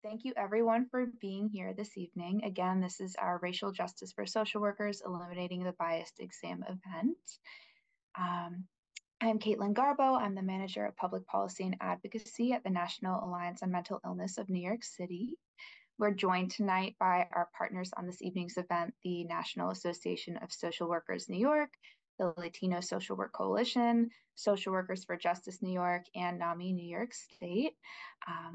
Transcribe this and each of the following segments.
Thank you everyone for being here this evening. Again, this is our Racial Justice for Social Workers Eliminating the Biased Exam event. Um, I'm Caitlin Garbo. I'm the Manager of Public Policy and Advocacy at the National Alliance on Mental Illness of New York City. We're joined tonight by our partners on this evening's event, the National Association of Social Workers New York, the Latino Social Work Coalition, Social Workers for Justice New York, and NAMI New York State.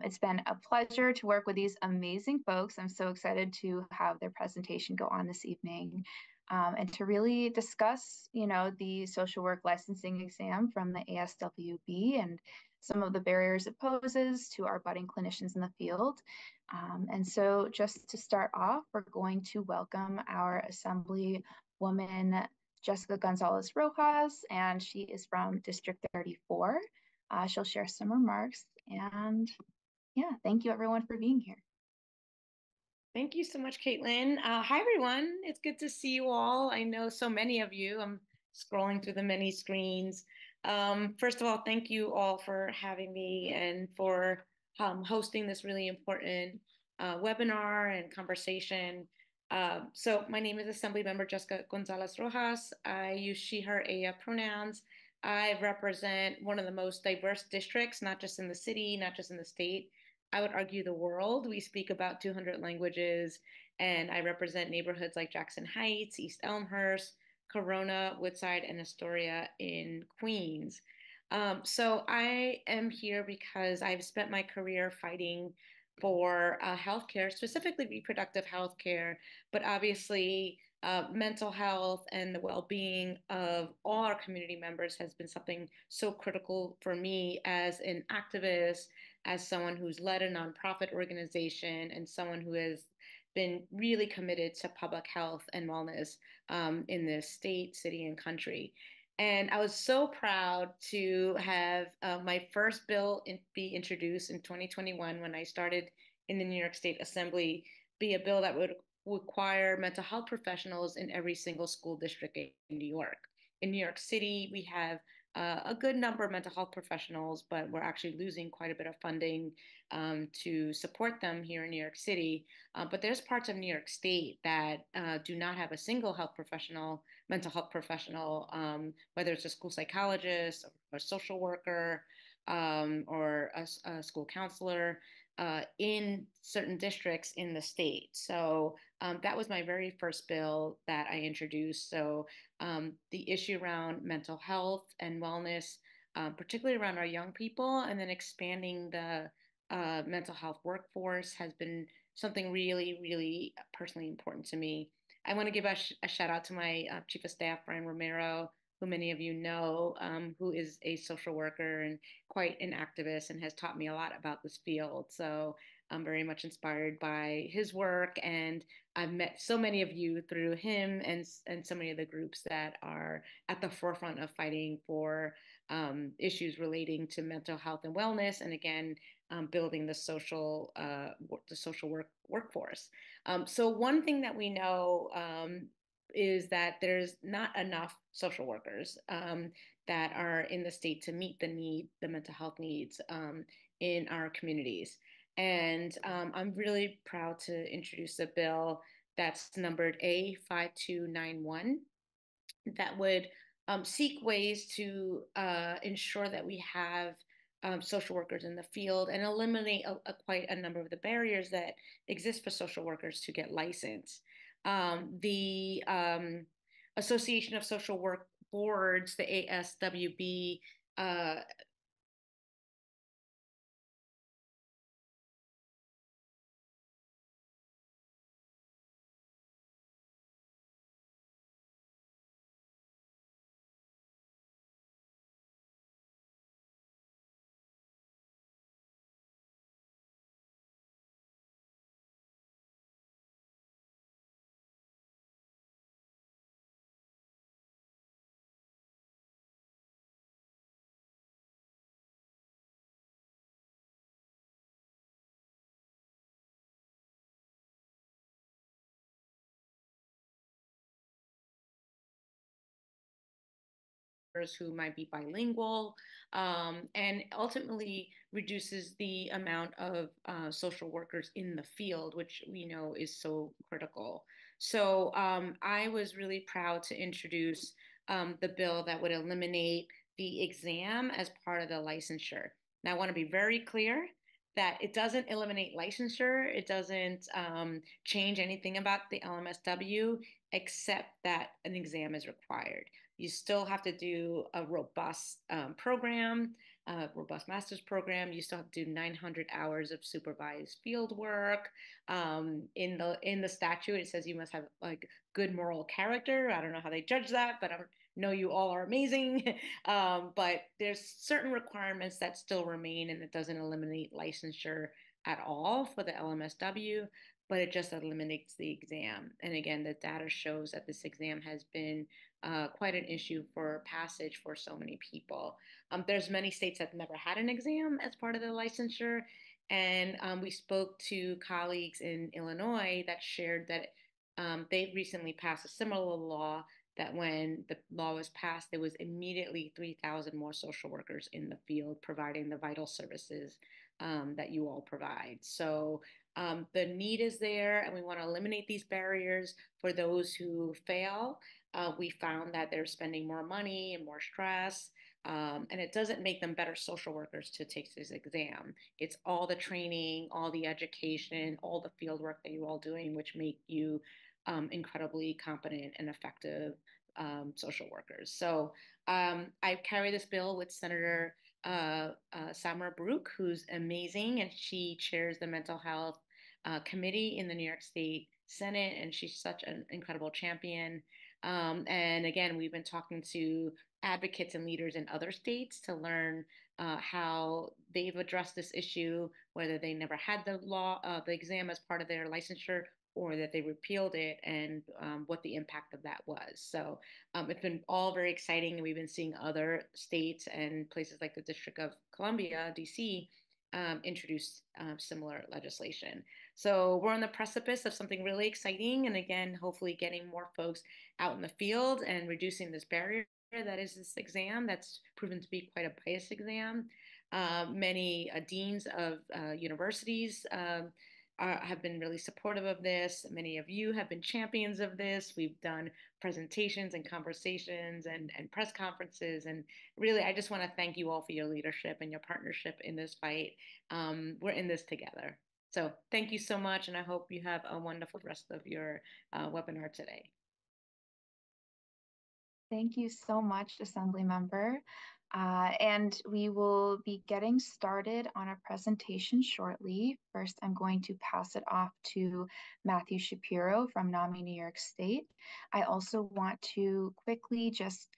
It's been a pleasure to work with these amazing folks. I'm so excited to have their presentation go on this evening. And to really discuss, the social work licensing exam from the ASWB and some of the barriers it poses to our budding clinicians in the field. And so just to start off, we're going to welcome our Assemblywoman Jessica Gonzalez Rojas, and she is from District 34. She'll share some remarks, and yeah, thank you everyone for being here. Thank you so much, Caitlin. Hi, everyone. It's good to see you all. I know so many of you. I'm scrolling through the many screens. First of all, thank you all for having me and for hosting this really important webinar and conversation. So my name is Assemblymember Jessica Gonzalez Rojas. I use she, her, ella pronouns. I represent one of the most diverse districts, not just in the city, not just in the state, I would argue the world. We speak about 200 languages, and I represent neighborhoods like Jackson Heights, East Elmhurst, Corona, Woodside, and Astoria in Queens. So I am here because I've spent my career fighting for healthcare, specifically reproductive healthcare, but obviously mental health and the well-being of all our community members has been something so critical for me as an activist, as someone who's led a nonprofit organization, and someone who has been really committed to public health and wellness in this state, city, and country. And I was so proud to have my first bill be introduced in 2021 when I started in the New York State Assembly, be a bill that would require mental health professionals in every single school district in New York. In New York City, we have a good number of mental health professionals, but we're actually losing quite a bit of funding to support them here in New York City. But there's parts of New York State that do not have a single health professional, mental health professional, whether it's a school psychologist or a social worker or a school counselor in certain districts in the state. So that was my very first bill that I introduced. So the issue around mental health and wellness, particularly around our young people, and then expanding the mental health workforce has been something really, really personally important to me. I want to give a shout out to my Chief of Staff, Brian Romero, who many of you know, who is a social worker and quite an activist and has taught me a lot about this field. So I'm very much inspired by his work, and I've met so many of you through him and so many of the groups that are at the forefront of fighting for issues relating to mental health and wellness, and again, building the social workforce. So one thing that we know is that there's not enough social workers that are in the state to meet the mental health needs in our communities. And I'm really proud to introduce a bill that's numbered A5291 that would seek ways to ensure that we have social workers in the field and eliminate quite a number of the barriers that exist for social workers to get licensed. The Association of Social Work Boards, the ASWB, who might be bilingual, and ultimately reduces the amount of social workers in the field, which we know is so critical. So I was really proud to introduce the bill that would eliminate the exam as part of the licensure. Now, I want to be very clear that it doesn't eliminate licensure. It doesn't change anything about the LMSW, except that an exam is required. You still have to do a robust program, a robust master's program. You still have to do 900 hours of supervised field work. In the statute, it says you must have like good moral character. I don't know how they judge that, but I know you all are amazing. But there's certain requirements that still remain, and it doesn't eliminate licensure at all for the LMSW, but it just eliminates the exam. And again, the data shows that this exam has been quite an issue for passage for so many people. There's many states that never had an exam as part of the licensure. And we spoke to colleagues in Illinois that shared that they recently passed a similar law that when the law was passed, there was immediately 3,000 more social workers in the field providing the vital services that you all provide. So the need is there, and we want to eliminate these barriers for those who fail. We found that they're spending more money and more stress, and it doesn't make them better social workers to take this exam. It's all the training, all the education, all the field work that you're all doing, which make you incredibly competent and effective social workers. So I carry this bill with Senator Samara Baruch, who's amazing, and she chairs the mental health committee in the New York State Senate, and she's such an incredible champion. And again, we've been talking to advocates and leaders in other states to learn how they've addressed this issue, whether they never had the exam as part of their licensure or that they repealed it, and what the impact of that was. So it's been all very exciting. And we've been seeing other states and places like the District of Columbia, DC, introduce similar legislation. So we're on the precipice of something really exciting. And again, hopefully getting more folks out in the field and reducing this barrier that is this exam that's proven to be quite a biased exam. Many deans of universities have been really supportive of this. Many of you have been champions of this. We've done presentations and conversations and press conferences. And really, I just want to thank you all for your leadership and your partnership in this fight. We're in this together. So thank you so much. And I hope you have a wonderful rest of your webinar today. Thank you so much, Assembly Member. And we will be getting started on a presentation shortly. First, I'm going to pass it off to Matthew Shapiro from NAMI New York State. I also want to quickly just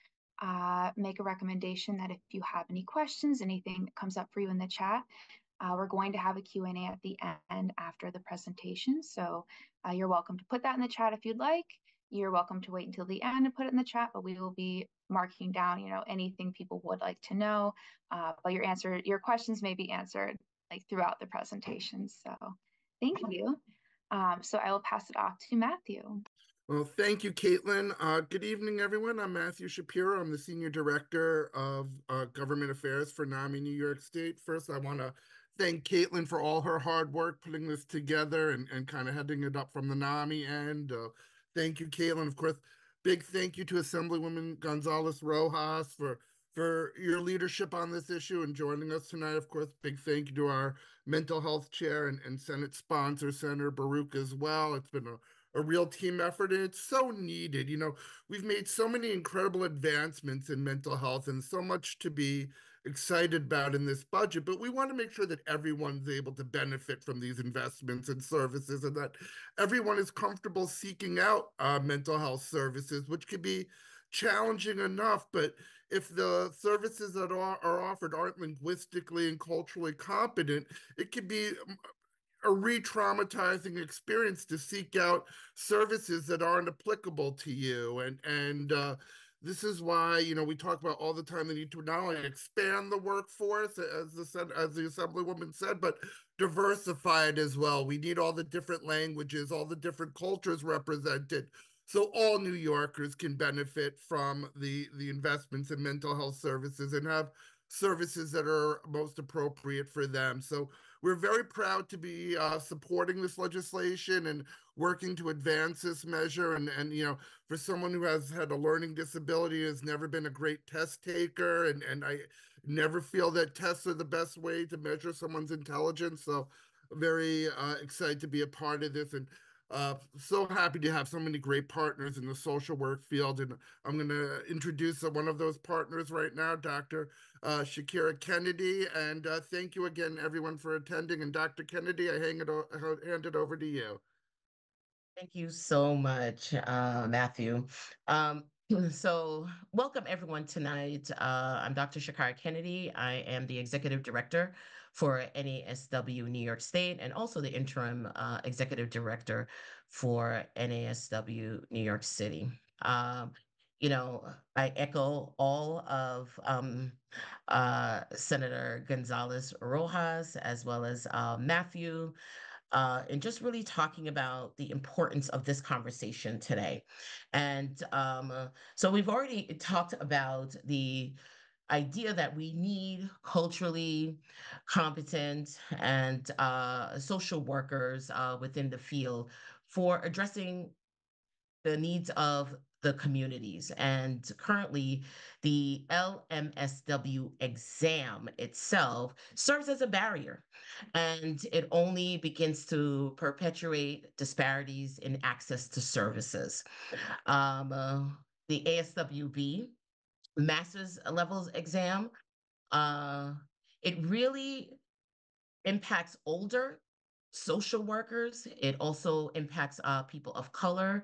make a recommendation that if you have any questions, anything that comes up for you in the chat, we're going to have a Q&A at the end after the presentation. So you're welcome to put that in the chat if you'd like. You're welcome to wait until the end and put it in the chat, but we will be marking down, anything people would like to know. But your questions may be answered like throughout the presentation. So thank you. So I will pass it off to Matthew. Well, thank you, Caitlin. Good evening, everyone. I'm Matthew Shapiro. I'm the Senior Director of Government Affairs for NAMI New York State. First, I want to thank Caitlin for all her hard work putting this together and kind of heading it up from the NAMI end. Thank you, Caitlin. Of course, big thank you to Assemblywoman Gonzalez Rojas for your leadership on this issue and joining us tonight. Of course, big thank you to our mental health chair and Senate sponsor, Senator Baruch, as well. It's been a real team effort, and it's so needed. We've made so many incredible advancements in mental health and so much to be excited about in this budget, but we want to make sure that everyone's able to benefit from these investments and services, and that everyone is comfortable seeking out mental health services, which can be challenging enough. But if the services that are offered aren't linguistically and culturally competent, it can be a re-traumatizing experience to seek out services that aren't applicable to you. And this is why, we talk about all the time the need to not only expand the workforce, as the Assemblywoman said, but diversify it as well. We need all the different languages, all the different cultures represented. so all New Yorkers can benefit from the investments in mental health services and have services that are most appropriate for them. So we're very proud to be supporting this legislation and working to advance this measure. And for someone who has had a learning disability, has never been a great test taker, and I never feel that tests are the best way to measure someone's intelligence. So very excited to be a part of this, and so happy to have so many great partners in the social work field. And I'm going to introduce one of those partners right now, Dr. Shakira Kennedy. And thank you again, everyone, for attending. And Dr. Kennedy, I hand it over to you. Thank you so much, Matthew. So welcome everyone tonight. I'm Dr. Shakira Kennedy. I am the Executive Director for NASW New York State and also the Interim Executive Director for NASW New York City. I echo all of Senator Gonzalez Rojas as well as Matthew, and just really talking about the importance of this conversation today. And so we've already talked about the idea that we need culturally competent and social workers within the field for addressing the needs of the communities. And currently, the LMSW exam itself serves as a barrier, and it only begins to perpetuate disparities in access to services. The ASWB master's levels exam, it really impacts older social workers. It also impacts people of color.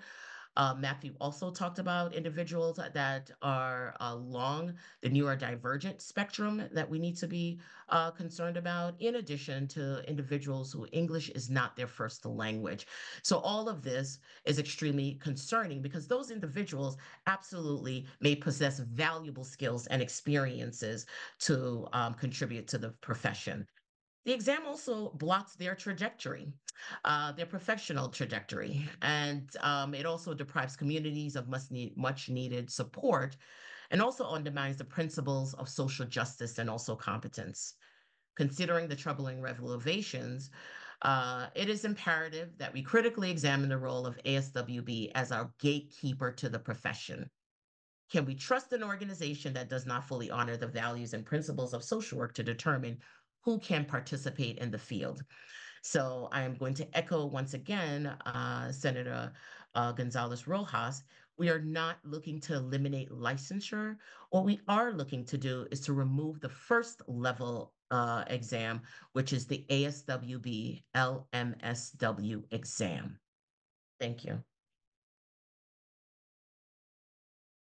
Matthew also talked about individuals that are along the neurodivergent spectrum that we need to be concerned about, in addition to individuals who English is not their first language. So all of this is extremely concerning because those individuals absolutely may possess valuable skills and experiences to contribute to the profession. The exam also blocks their trajectory, their professional trajectory, and it also deprives communities of much needed support, and also undermines the principles of social justice and also competence. Considering the troubling revelations, it is imperative that we critically examine the role of ASWB as our gatekeeper to the profession. Can we trust an organization that does not fully honor the values and principles of social work to determine who can participate in the field? So I am going to echo once again, Senator Gonzalez Rojas. We are not looking to eliminate licensure. What we are looking to do is to remove the first level exam, which is the ASWB LMSW exam. Thank you.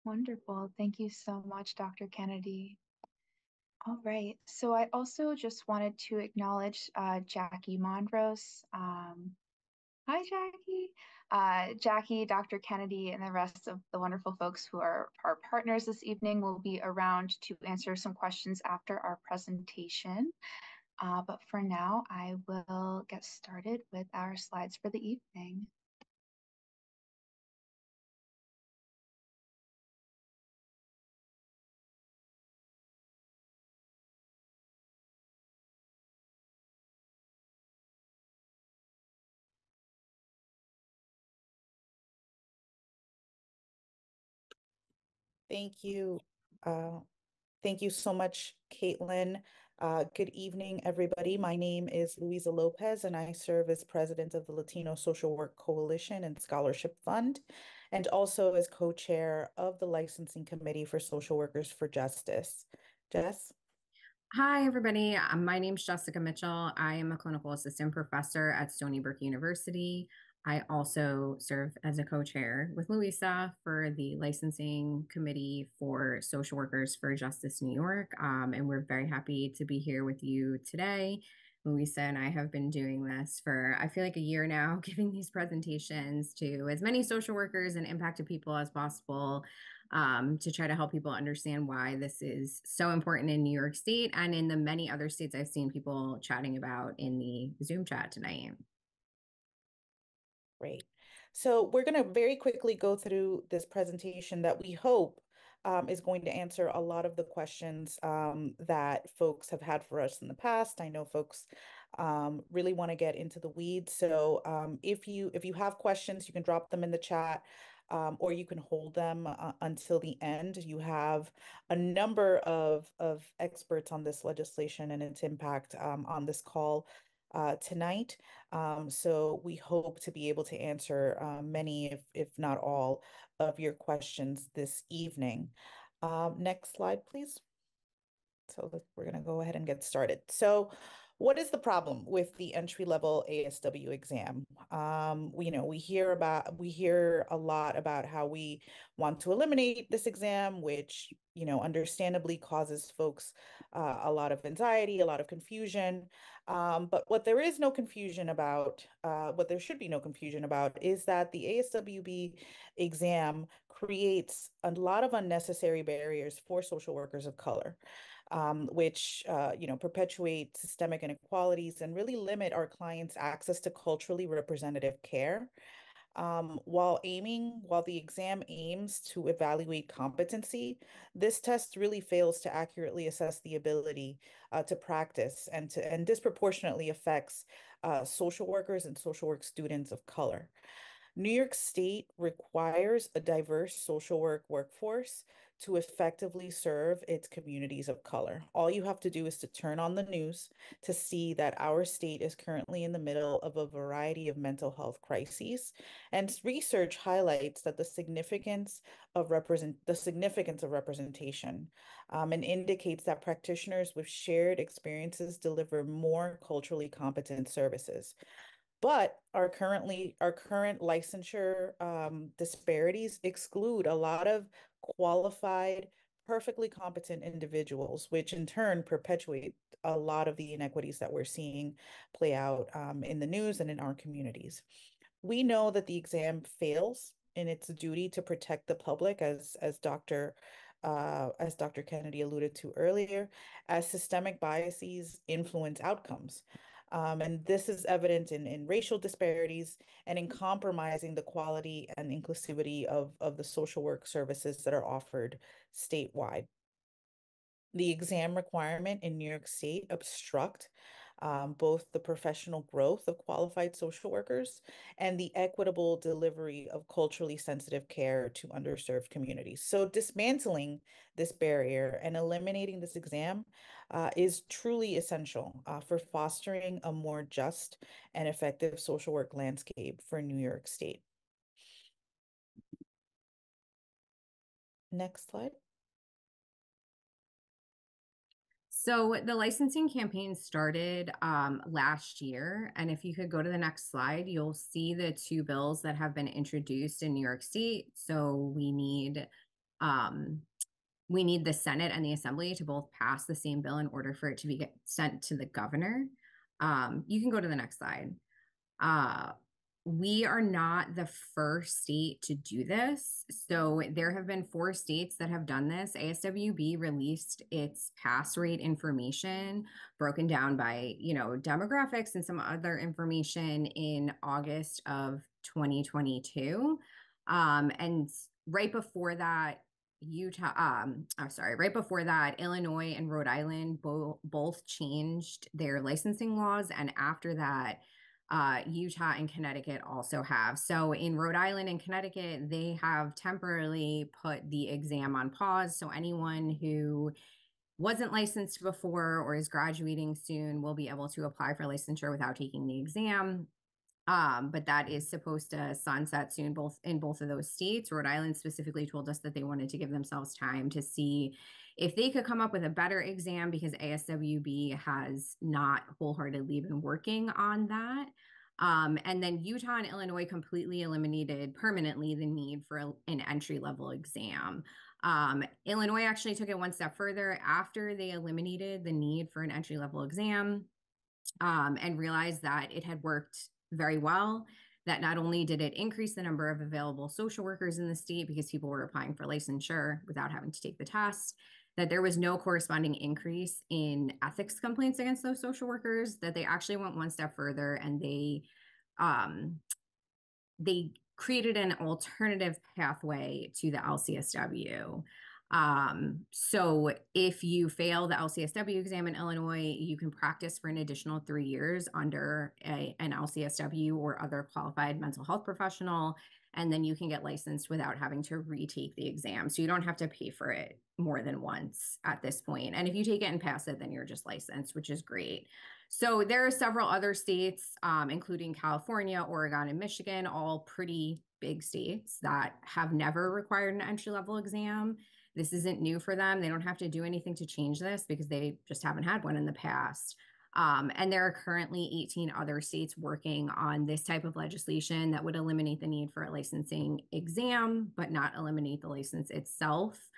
Wonderful. Thank you so much, Dr. Kennedy. All right. So I also just wanted to acknowledge Jackie Mondros. Hi, Jackie. Jackie, Dr. Kennedy, and the rest of the wonderful folks who are our partners this evening will be around to answer some questions after our presentation. But for now, I will get started with our slides for the evening. Thank you. Thank you so much, Caitlin. Good evening, everybody. My name is Luisa Lopez, and I serve as president of the Latino Social Work Coalition and Scholarship Fund, and also as co-chair of the Licensing Committee for Social Workers for Justice. Jess? Hi, everybody. My name is Jessica Mitchell. I am a clinical assistant professor at Stony Brook University. I also serve as a co-chair with Louisa for the Licensing Committee for Social Workers for Justice New York. And we're very happy to be here with you today. Louisa and I have been doing this for, I feel like, a year now, giving these presentations to as many social workers and impacted people as possible, to try to help people understand why this is so important in New York State and in the many other states I've seen people chatting about in the Zoom chat tonight. Great. So we're going to very quickly go through this presentation that we hope is going to answer a lot of the questions that folks have had for us in the past. I know folks really want to get into the weeds. So if you have questions, you can drop them in the chat. Or you can hold them until the end. You have a number of experts on this legislation and its impact on this call tonight. So we hope to be able to answer many, if not all, of your questions this evening. Next slide, please. So we're going to go ahead and get started. So what is the problem with the entry-level ASW exam? We hear a lot about how we want to eliminate this exam, which, understandably causes folks a lot of anxiety, a lot of confusion. But what there is no confusion about, what there should be no confusion about, is that the ASWB exam creates a lot of unnecessary barriers for social workers of color. Which perpetuate systemic inequalities and really limit our clients' access to culturally representative care. While the exam aims to evaluate competency, this test really fails to accurately assess the ability to practice and disproportionately affects social workers and social work students of color. New York State requires a diverse social work workforce to effectively serve its communities of color. All you have to do is to turn on the news to see that our state is currently in the middle of a variety of mental health crises. And research highlights that the significance of representation and indicates that practitioners with shared experiences deliver more culturally competent services. But our current licensure disparities exclude a lot of qualified, perfectly competent individuals, which in turn perpetuate a lot of the inequities that we're seeing play out in the news and in our communities. We know that the exam fails in its duty to protect the public, as Dr. Kennedy alluded to earlier, as systemic biases influence outcomes. And this is evident in racial disparities and in compromising the quality and inclusivity of the social work services that are offered statewide. The exam requirement in New York State obstruct both the professional growth of qualified social workers and the equitable delivery of culturally sensitive care to underserved communities. So dismantling this barrier and eliminating this exam is truly essential for fostering a more just and effective social work landscape for New York State. Next slide. So the licensing campaign started last year. And if you could go to the next slide, you'll see the two bills that have been introduced in New York State. So we need the Senate and the Assembly to both pass the same bill in order for it to be sent to the governor. You can go to the next slide. We are not the first state to do this. So there have been 4 states that have done this. ASWB released its pass rate information broken down by, demographics and some other information in August of 2022. And right before that, Illinois and Rhode Island both changed their licensing laws. And after that, Utah and Connecticut also have. So in Rhode Island and Connecticut, they have temporarily put the exam on pause. So anyone who wasn't licensed before or is graduating soon will be able to apply for licensure without taking the exam. But that is supposed to sunset soon, in both of those states. Rhode Island specifically told us that they wanted to give themselves time to see if they could come up with a better exam, because ASWB has not wholeheartedly been working on that. And then Utah and Illinois completely eliminated permanently the need for an entry-level exam. Illinois actually took it one step further after they eliminated the need for an entry-level exam, and realized that it had worked very well, that not only did it increase the number of available social workers in the state because people were applying for licensure without having to take the test, that there was no corresponding increase in ethics complaints against those social workers, that they actually went one step further and they they created an alternative pathway to the LCSW. So if you fail the LCSW exam in Illinois, you can practice for an additional 3 years under an LCSW or other qualified mental health professional, and then you can get licensed without having to retake the exam. So you don't have to pay for it more than once at this point. And if you take it and pass it, then you're just licensed, which is great. So there are several other states, including California, Oregon, and Michigan, all pretty big states that have never required an entry-level exam. This isn't new for them. They don't have to do anything to change this because they just haven't had one in the past. And there are currently 18 other states working on this type of legislation that would eliminate the need for a licensing exam, but not eliminate the license itself.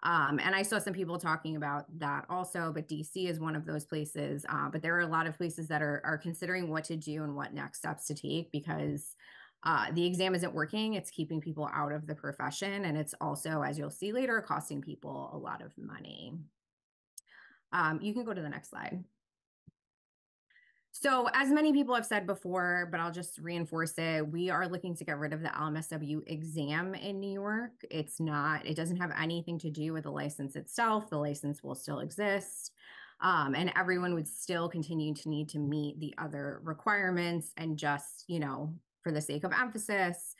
And I saw some people talking about that also, but DC is one of those places. But there are a lot of places that are considering what to do and what next steps to take because the exam isn't working. It's keeping people out of the profession. And it's also, as you'll see later, costing people a lot of money. You can go to the next slide. So as many people have said before, but I'll just reinforce it, we are looking to get rid of the LMSW exam in New York. It doesn't have anything to do with the license itself. The license will still exist. And everyone would still continue to need to meet the other requirements. And just, for the sake of emphasis,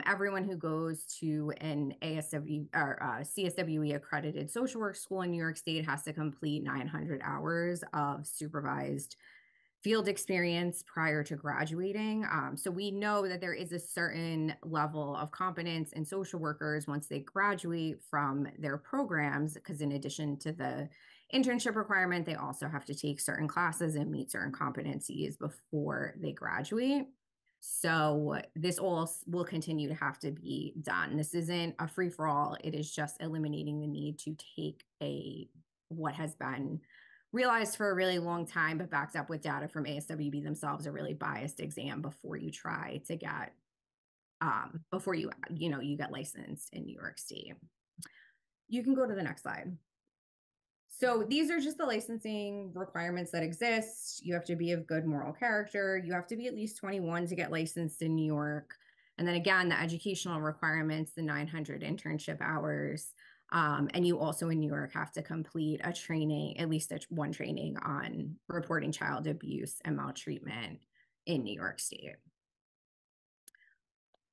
everyone who goes to an ASW or CSWE accredited social work school in New York State has to complete 900 hours of supervised field experience prior to graduating. So we know that there is a certain level of competence in social workers once they graduate from their programs, because in addition to the internship requirement, they also have to take certain classes and meet certain competencies before they graduate. So this all will continue to have to be done. This isn't a free-for-all. It is just eliminating the need to take what has been realized for a really long time, but backed up with data from ASWB themselves, a really biased exam before you try to get, before you get licensed in New York State. You can go to the next slide. So these are just the licensing requirements that exist. You have to be of good moral character. You have to be at least 21 to get licensed in New York. And then again, the educational requirements, the 900 internship hours. And you also in New York have to complete a training, at least one training on reporting child abuse and maltreatment in New York State.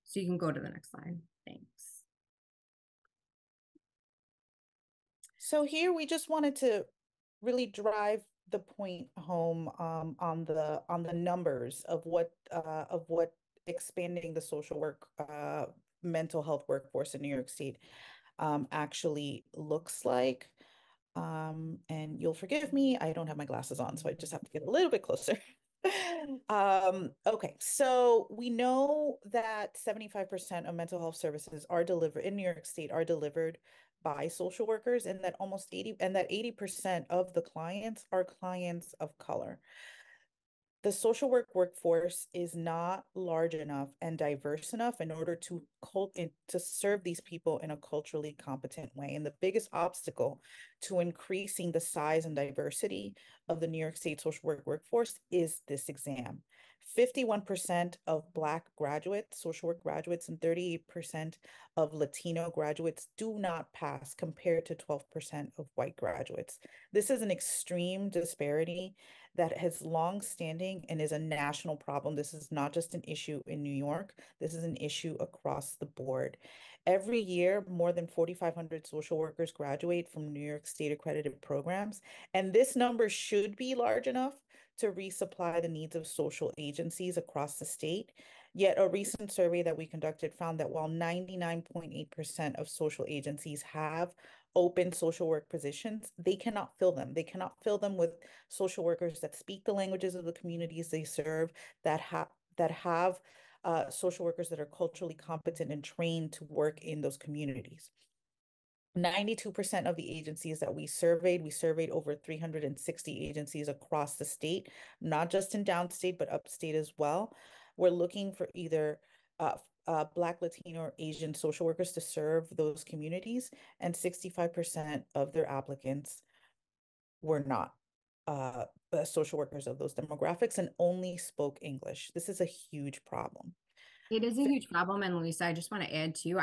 So you can go to the next slide. Thanks. So here we just wanted to really drive the point home on the numbers of what expanding the social work mental health workforce in New York State actually looks like. And you'll forgive me, I don't have my glasses on, so I just have to get a little bit closer. Okay, so we know that 75% of mental health services are delivered in New York State are delivered by social workers, and that 80% of the clients are clients of color. The social work workforce is not large enough and diverse enough in order to serve these people in a culturally competent way. And the biggest obstacle to increasing the size and diversity of the New York State social work workforce is this exam. 51% of Black graduates, social work graduates, and 38% of Latino graduates do not pass compared to 12% of white graduates. This is an extreme disparity that has long standing and is a national problem. This is not just an issue in New York. This is an issue across the board. Every year, more than 4,500 social workers graduate from New York State accredited programs, and this number should be large enough to resupply the needs of social agencies across the state. Yet a recent survey that we conducted found that while 99.8% of social agencies have open social work positions, they cannot fill them. They cannot fill them with social workers that speak the languages of the communities they serve, that have social workers that are culturally competent and trained to work in those communities. 92% of the agencies that we surveyed over 360 agencies across the state, not just in downstate, but upstate as well. We're looking for either Black, Latino, or Asian social workers to serve those communities, and 65% of their applicants were not social workers of those demographics and only spoke English. This is a huge problem. It is a huge problem. And Luisa, I just want to add too,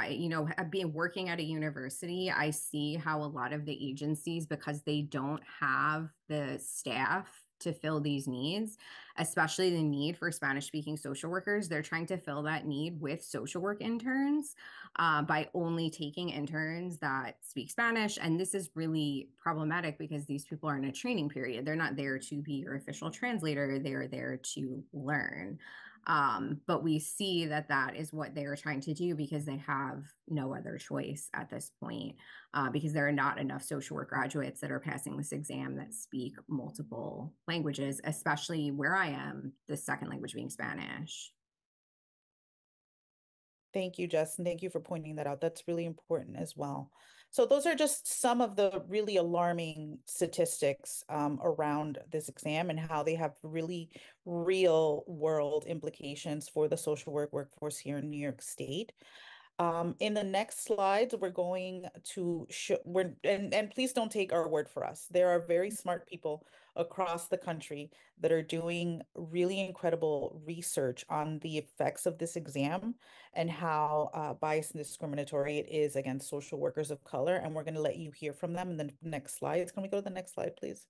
being working at a university, I see how a lot of the agencies, because they don't have the staff to fill these needs, especially the need for Spanish speaking social workers, they're trying to fill that need with social work interns by only taking interns that speak Spanish. And this is really problematic because these people are in a training period. They're not there to be your official translator. They're there to learn. But we see that that is what they are trying to do because they have no other choice at this point, because there are not enough social work graduates that are passing this exam that speak multiple languages, especially where I am, the second language being Spanish. Thank you, Jess, and thank you for pointing that out. That's really important as well. So those are just some of the really alarming statistics around this exam and how they have really real world implications for the social work workforce here in New York State. In the next slides, we're going to show, and please don't take our word for us. There are very smart people across the country that are doing really incredible research on the effects of this exam and how biased and discriminatory it is against social workers of color. And we're going to let you hear from them in the next slides. Can we go to the next slide, please?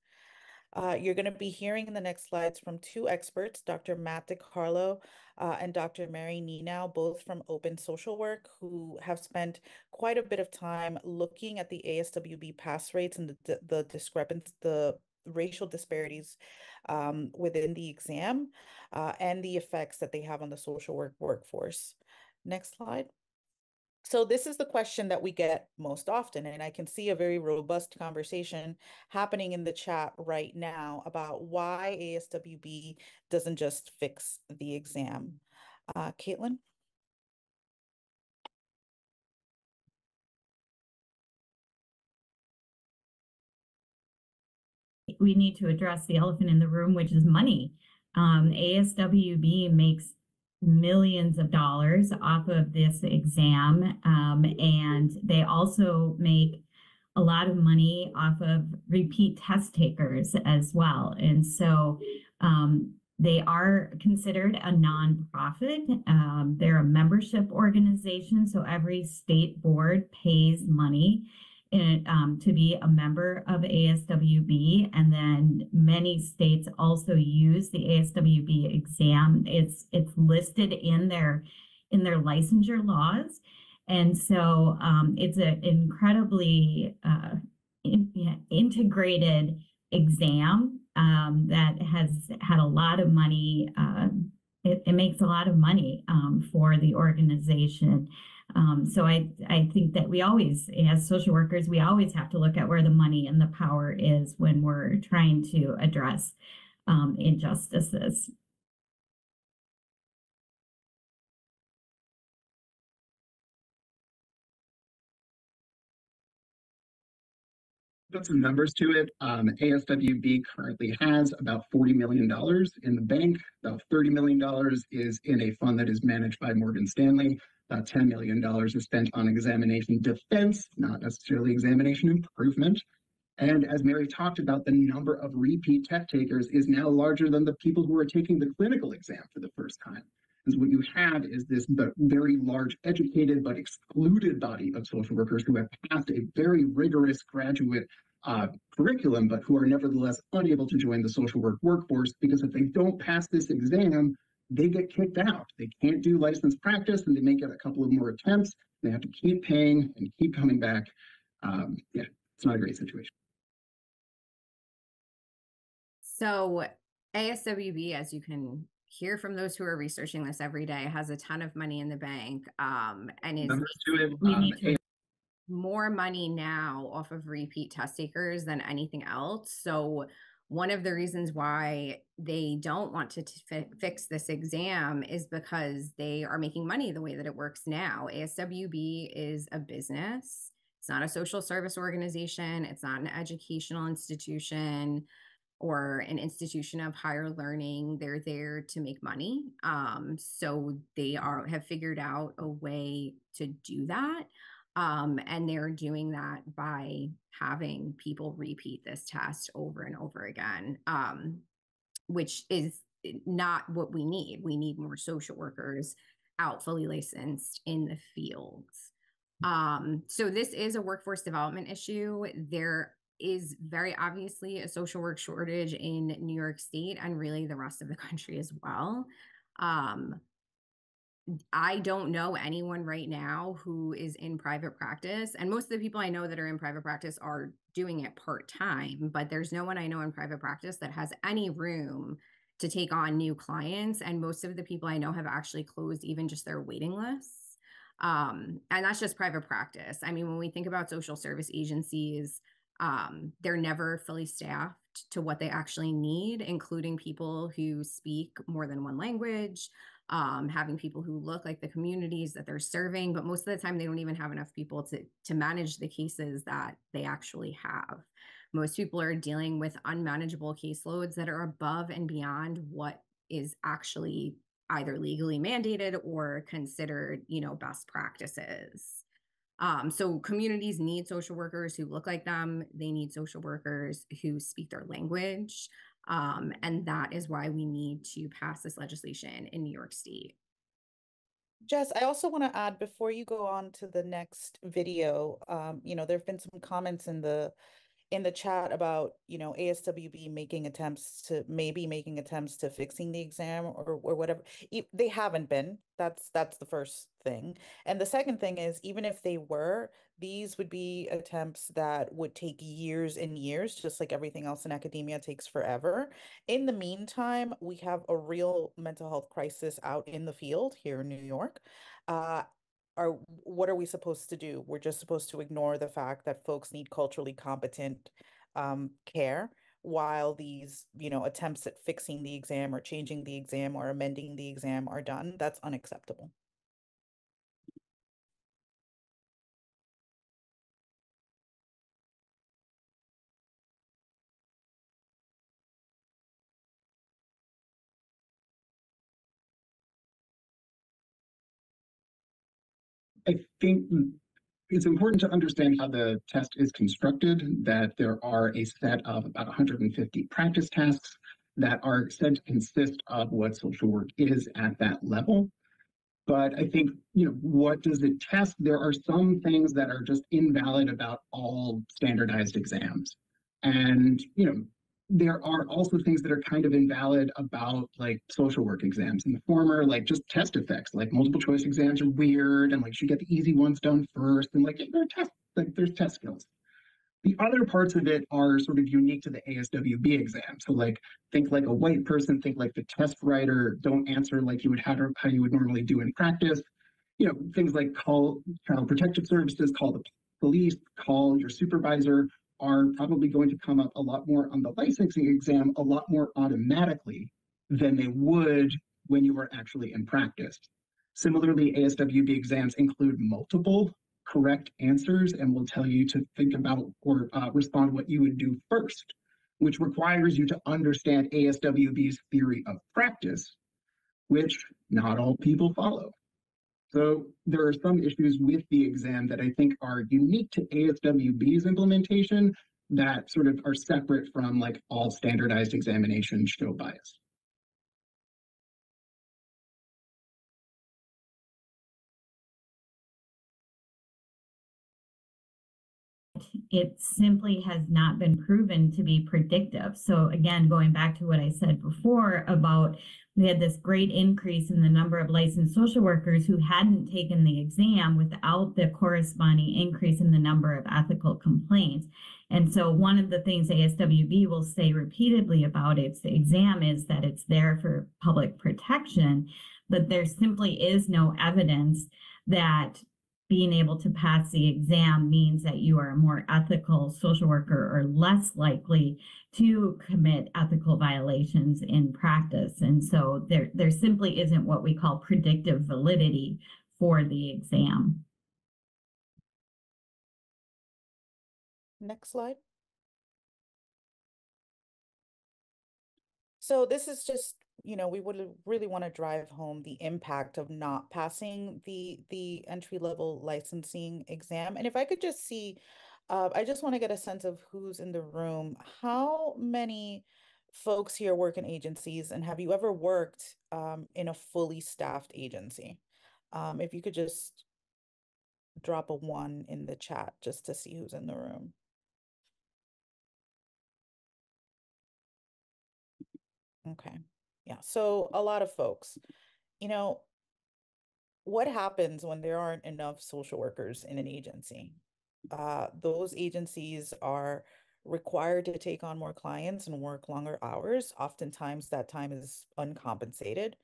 You're going to be hearing in the next slides from two experts, Dr. Matt DiCarlo and Dr. Mary Nenow, both from Open Social Work, who have spent quite a bit of time looking at the ASWB pass rates and the discrepancy, the racial disparities within the exam and the effects that they have on the social work workforce. Next slide. So this is the question that we get most often, and I can see a very robust conversation happening in the chat right now about why ASWB doesn't just fix the exam. Caitlin? We need to address the elephant in the room, which is money. ASWB makes millions of dollars off of this exam, and they also make a lot of money off of repeat test takers as well. And so they are considered a nonprofit. They're a membership organization, so every state board pays money to be a member of ASWB, and then many states also use the ASWB exam. It's listed in their licensure laws, and so it's an incredibly integrated exam that has had a lot of money. It makes a lot of money for the organization. So I think that we always, as social workers, we always have to look at where the money and the power is when we're trying to address injustices. Put some numbers to it. ASWB currently has about $40 million in the bank. About $30 million is in a fund that is managed by Morgan Stanley. About $10 million is spent on examination defense, not necessarily examination improvement. And as Mary talked about, the number of repeat test takers is now larger than the people who are taking the clinical exam for the first time. And so what you have is this very large educated but excluded body of social workers who have passed a very rigorous graduate curriculum, but who are nevertheless unable to join the social work workforce because if they don't pass this exam, they get kicked out. They can't do licensed practice and they may get a couple of more attempts. They have to keep paying and keep coming back. Yeah, it's not a great situation. So ASWB, as you can hear from those who are researching this every day, has a ton of money in the bank and is more money now off of repeat test takers than anything else. So one of the reasons why they don't want to fix this exam is because they are making money the way that it works now. ASWB is a business. It's not a social service organization. It's not an educational institution or an institution of higher learning. They're there to make money. So they have figured out a way to do that. And they're doing that by having people repeat this test over and over again, which is not what we need. We need more social workers out fully licensed in the fields. So this is a workforce development issue. There is very obviously a social work shortage in New York State and really the rest of the country as well. I don't know anyone right now who is in private practice, and most of the people I know that are in private practice are doing it part-time, but there's no one I know in private practice that has any room to take on new clients. And most of the people I know have actually closed even just their waiting lists. And that's just private practice. I mean, when we think about social service agencies, they're never fully staffed to what they actually need, including people who speak more than one language, having people who look like the communities that they're serving, but most of the time they don't even have enough people to manage the cases that they actually have. Most people are dealing with unmanageable caseloads that are above and beyond what is actually either legally mandated or considered, best practices. So communities need social workers who look like them. They need social workers who speak their language. And that is why we need to pass this legislation in New York State. Jess, I also want to add before you go on to the next video, there have been some comments in the chat about, ASWB making attempts to fixing the exam or whatever. They haven't been. That's the first thing. And the second thing is, even if they were, these would be attempts that would take years and years, just like everything else in academia takes forever. In the meantime, we have a real mental health crisis out in the field here in New York. What are we supposed to do? We're just supposed to ignore the fact that folks need culturally competent care while these, attempts at fixing the exam or changing the exam or amending the exam are done. That's unacceptable. I think it's important to understand how the test is constructed, that there are a set of about 150 practice tasks that are said to consist of what social work is at that level. But I think, what does it test? There are some things that are just invalid about all standardized exams. And, there are also things that are kind of invalid about like social work exams. And the former, like just test effects, like multiple choice exams are weird and like you should get the easy ones done first. And like there's test skills. The other parts of it are sort of unique to the ASWB exam. So like think like a white person, think like the test writer, don't answer like you would how you would normally do in practice. Things like call Child Protective Services, call the police, call your supervisor are probably going to come up a lot more on the licensing exam, a lot more automatically than they would when you were actually in practice. Similarly, ASWB exams include multiple correct answers and will tell you to think about or respond what you would do first, which requires you to understand ASWB's theory of practice, which not all people follow. So there are some issues with the exam that I think are unique to ASWB's implementation that sort of are separate from like all standardized examinations show bias. It simply has not been proven to be predictive. So again, going back to what I said before about we had this great increase in the number of licensed social workers who hadn't taken the exam without the corresponding increase in the number of ethical complaints. And so one of the things ASWB will say repeatedly about its exam is that it's there for public protection, but there simply is no evidence that being able to pass the exam means that you are a more ethical social worker or less likely to commit ethical violations in practice. And so there simply isn't what we call predictive validity for the exam. Next slide. So this is just, we would really want to drive home the impact of not passing the entry-level licensing exam. And if I could just see, I just want to get a sense of who's in the room. How many folks here work in agencies, and have you ever worked in a fully staffed agency? If you could just drop a 1 in the chat just to see who's in the room. Okay. Yeah. So a lot of folks, you know, what happens when there aren't enough social workers in an agency? Those agencies are required to take on more clients and work longer hours. Oftentimes that time is uncompensated.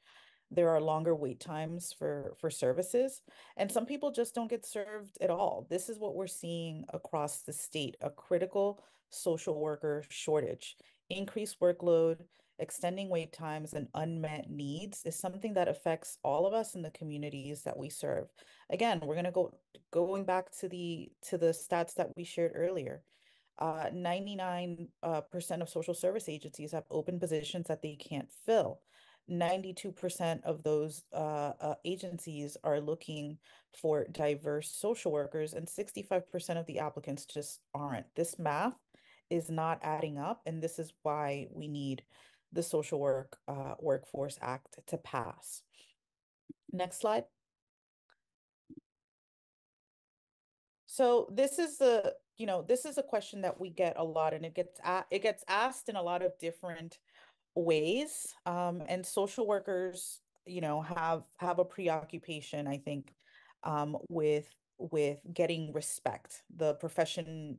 There are longer wait times for services, and some people just don't get served at all. This is what we're seeing across the state, a critical social worker shortage. Increased workload, extending wait times, and unmet needs is something that affects all of us in the communities that we serve. Again, we're going back to the stats that we shared earlier. 99% of social service agencies have open positions that they can't fill. 92% of those agencies are looking for diverse social workers, and 65% of the applicants just aren't. This math is not adding up, and this is why we need the Social Work Workforce Act to pass. Next slide. So this is this is a question that we get a lot, and it gets asked in a lot of different ways. And social workers, have a preoccupation, I think, with getting respect, the profession,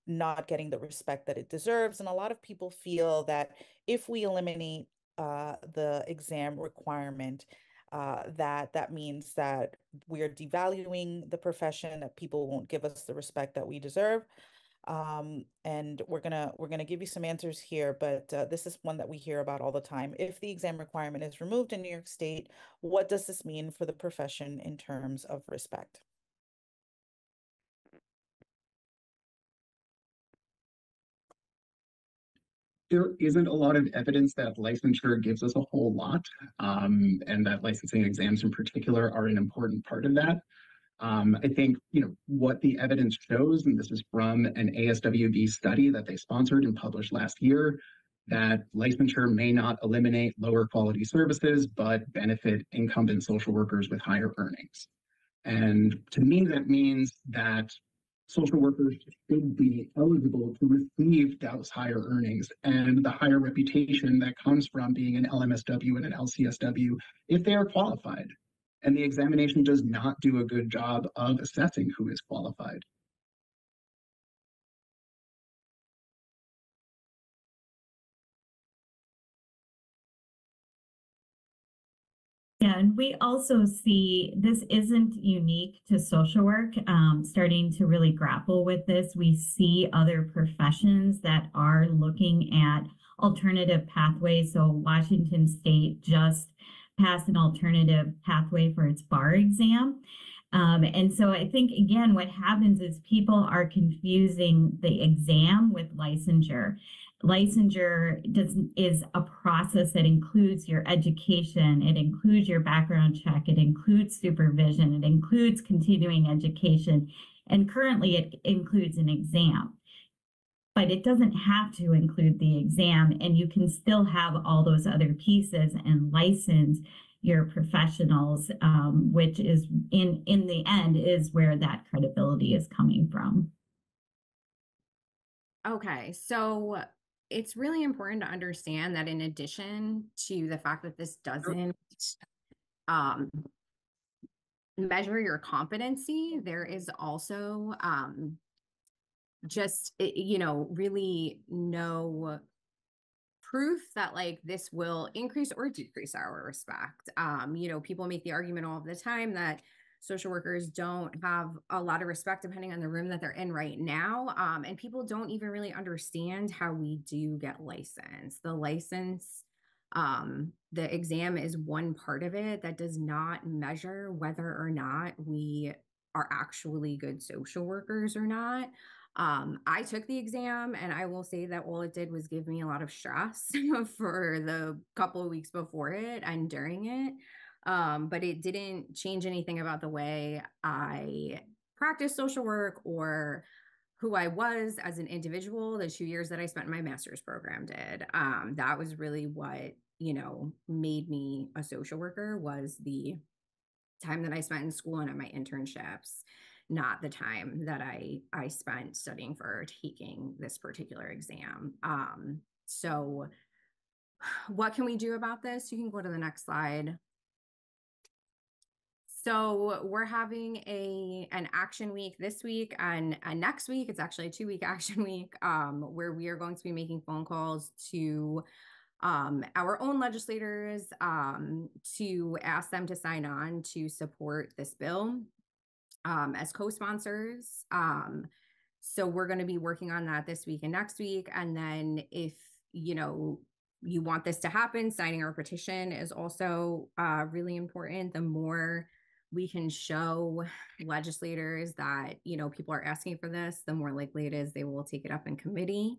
not getting the respect that it deserves. And a lot of people feel that if we eliminate the exam requirement, that means that we're devaluing the profession, that people won't give us the respect that we deserve. And we're gonna give you some answers here, but this is one that we hear about all the time. If the exam requirement is removed in New York State, what does this mean for the profession in terms of respect? There isn't a lot of evidence that licensure gives us a whole lot, and that licensing exams in particular are an important part of that. I think, what the evidence shows, and this is from an ASWB study that they sponsored and published last year, that licensure may not eliminate lower quality services, but benefit incumbent social workers with higher earnings. And to me, that means that social workers should be eligible to receive those higher earnings and the higher reputation that comes from being an LMSW and an LCSW if they are qualified. And the examination does not do a good job of assessing who is qualified. Yeah, and we also see this isn't unique to social work, starting to really grapple with this. We see other professions that are looking at alternative pathways. So Washington State just passed an alternative pathway for its bar exam. And so I think, again, what happens is people are confusing the exam with licensure. Licensure is a process that includes your education, it includes your background check, it includes supervision, it includes continuing education, and currently it includes an exam. But it doesn't have to include the exam, and you can still have all those other pieces and license your professionals, which is in the end is where that credibility is coming from. Okay, so it's really important to understand that in addition to the fact that this doesn't measure your competency, there is also just, really no proof that like this will increase or decrease our respect. People make the argument all of the time that social workers don't have a lot of respect depending on the room that they're in right now. And people don't even really understand how we do get licensed. The exam is one part of it that does not measure whether or not we are actually good social workers or not. I took the exam, and I will say that all it did was give me a lot of stress for the couple of weeks before it and during it. But it didn't change anything about the way I practiced social work or who I was as an individual. The 2 years that I spent in my master's program did. That was really what, made me a social worker, was the time that I spent in school and at my internships, not the time that I spent studying for taking this particular exam. So what can we do about this? You can go to the next slide. So we're having an action week this week and next week. It's actually a 2-week action week where we are going to be making phone calls to our own legislators to ask them to sign on to support this bill as co-sponsors. So we're going to be working on that this week and next week. And then if, you want this to happen, signing our petition is also really important. The more we can show legislators that, people are asking for this, the more likely it is they will take it up in committee.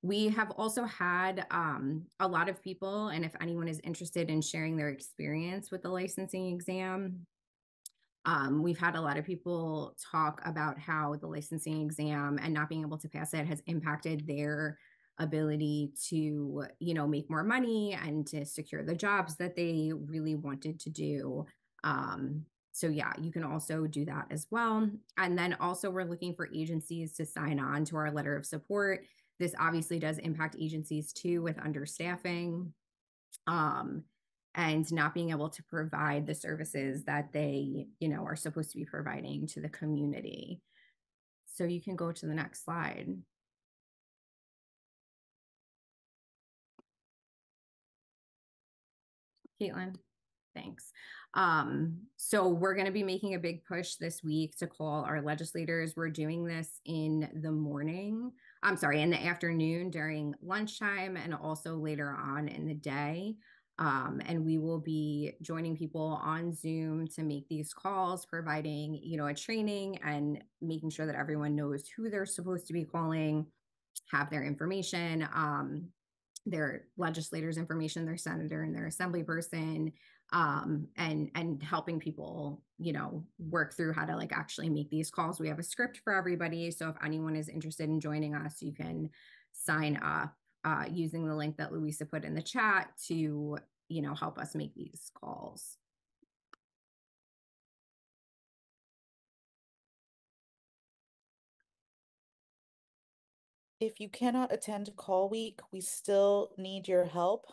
We have also had a lot of people, and if anyone is interested in sharing their experience with the licensing exam, we've had a lot of people talk about how the licensing exam and not being able to pass it has impacted their ability to, make more money and to secure the jobs that they really wanted to do. So yeah, you can also do that as well. And then also we're looking for agencies to sign on to our letter of support. This obviously does impact agencies too with understaffing and not being able to provide the services that they, are supposed to be providing to the community. So you can go to the next slide. Caitlin, thanks. So we're going to be making a big push this week to call our legislators. We're doing this in the morning. In the afternoon during lunchtime and also later on in the day. And we will be joining people on Zoom to make these calls, providing, a training and making sure that everyone knows who they're supposed to be calling, have their information, their legislators' information, their senator and their assembly person, and helping people, work through how to actually make these calls. We have a script for everybody. So if anyone is interested in joining us, you can sign up using the link that Louisa put in the chat to, help us make these calls. If you cannot attend call week, we still need your help.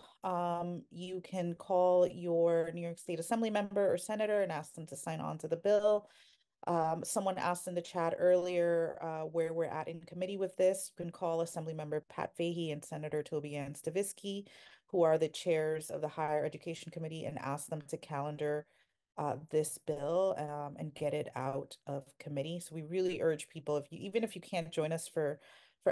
You can call your New York State Assembly member or senator and ask them to sign on to the bill. Someone asked in the chat earlier where we're at in committee with this. You can call Assemblymember Pat Fahey and Senator Toby Ann Stavisky, who are the chairs of the Higher Education Committee, and ask them to calendar this bill and get it out of committee. So we really urge people, even if you can't join us for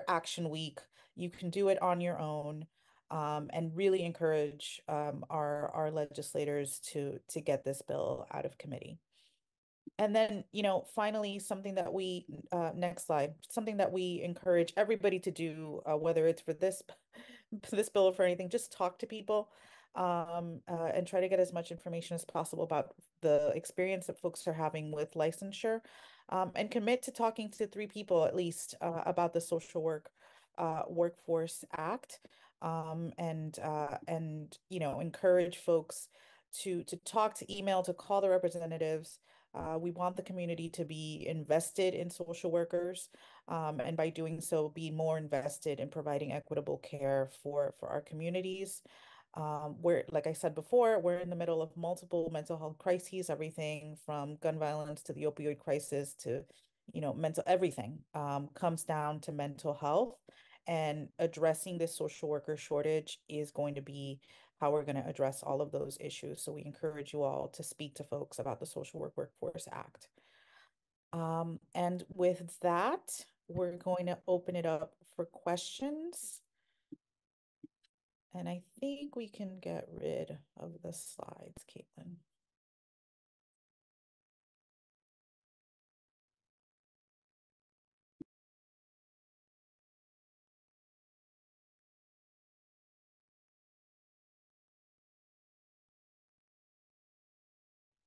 Action Week, you can do it on your own. And really encourage our legislators to get this bill out of committee. And then, finally, something that we, next slide, something that we encourage everybody to do, whether it's for this, this bill or for anything, just talk to people and try to get as much information as possible about the experience that folks are having with licensure, and commit to talking to 3 people at least about the Social Workforce Act, and encourage folks to talk, to email, to call the representatives. We want the community to be invested in social workers, and by doing so, be more invested in providing equitable care for our communities. We're, like I said before, we're in the middle of multiple mental health crises, everything from gun violence to the opioid crisis to, mental, everything comes down to mental health, and addressing this social worker shortage is going to be how we're going to address all of those issues. So we encourage you all to speak to folks about the Workforce Act. And with that, we're going to open it up for questions. And I think we can get rid of the slides, Caitlin.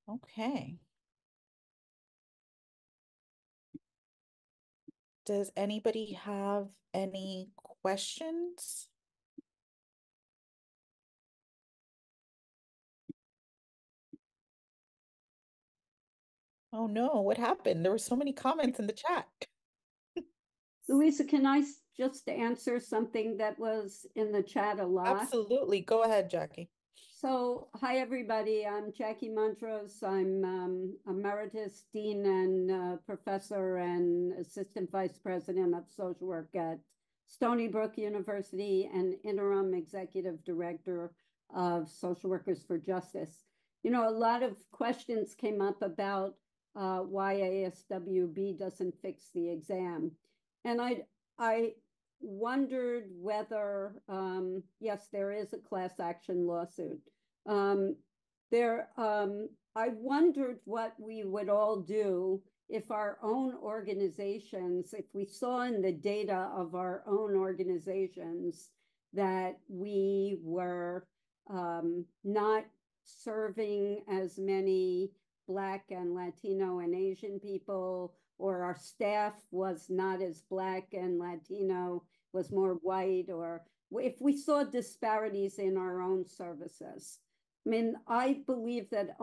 Okay. Does anybody have any questions? Oh no, what happened? There were so many comments in the chat. Louisa, can I just answer something that was in the chat a lot? Absolutely. Go ahead, Jackie. So, hi, everybody. I'm Jackie Montrose. I'm Emeritus Dean and Professor and Assistant Vice President of Social Work at Stony Brook University and Interim Executive Director of Social Workers for Justice. You know, a lot of questions came up about why ASWB doesn't fix the exam. And I wondered whether, yes, there is a class action lawsuit. I wondered what we would all do if our own organizations, if we saw in the data of our own organizations that we were not serving as many Black and Latino and Asian people, or our staff was not as Black and Latino, was more white, or if we saw disparities in our own services. I mean, I believe that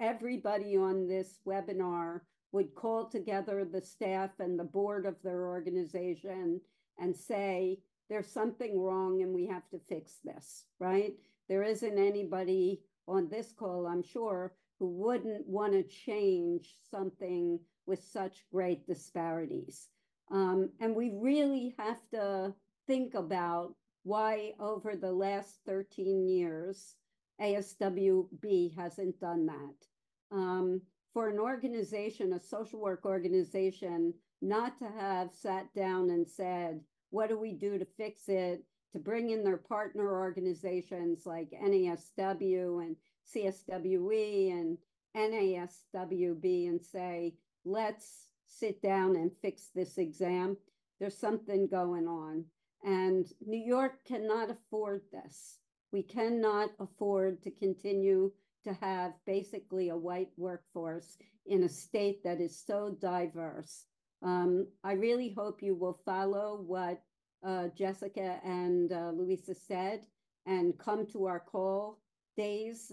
everybody on this webinar would call together the staff and the board of their organization and say, there's something wrong and we have to fix this, right? There isn't anybody on this call, I'm sure, who wouldn't want to change something with such great disparities. And we really have to think about why over the last 13 years, ASWB hasn't done that. For an organization, a social work organization, not to have sat down and said, what do we do to fix it? To bring in their partner organizations like NASW and CSWE and NASWB and say, let's sit down and fix this exam. There's something going on. And New York cannot afford this. We cannot afford to continue to have basically a white workforce in a state that is so diverse. I really hope you will follow what Jessica and Louisa said and come to our call days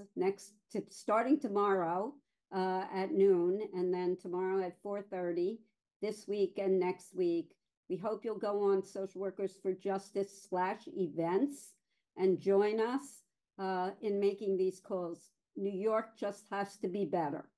starting tomorrow at noon, and then tomorrow at 4:30, this week and next week. We hope you'll go on Social Workers for Justice /events and join us in making these calls. New York just has to be better.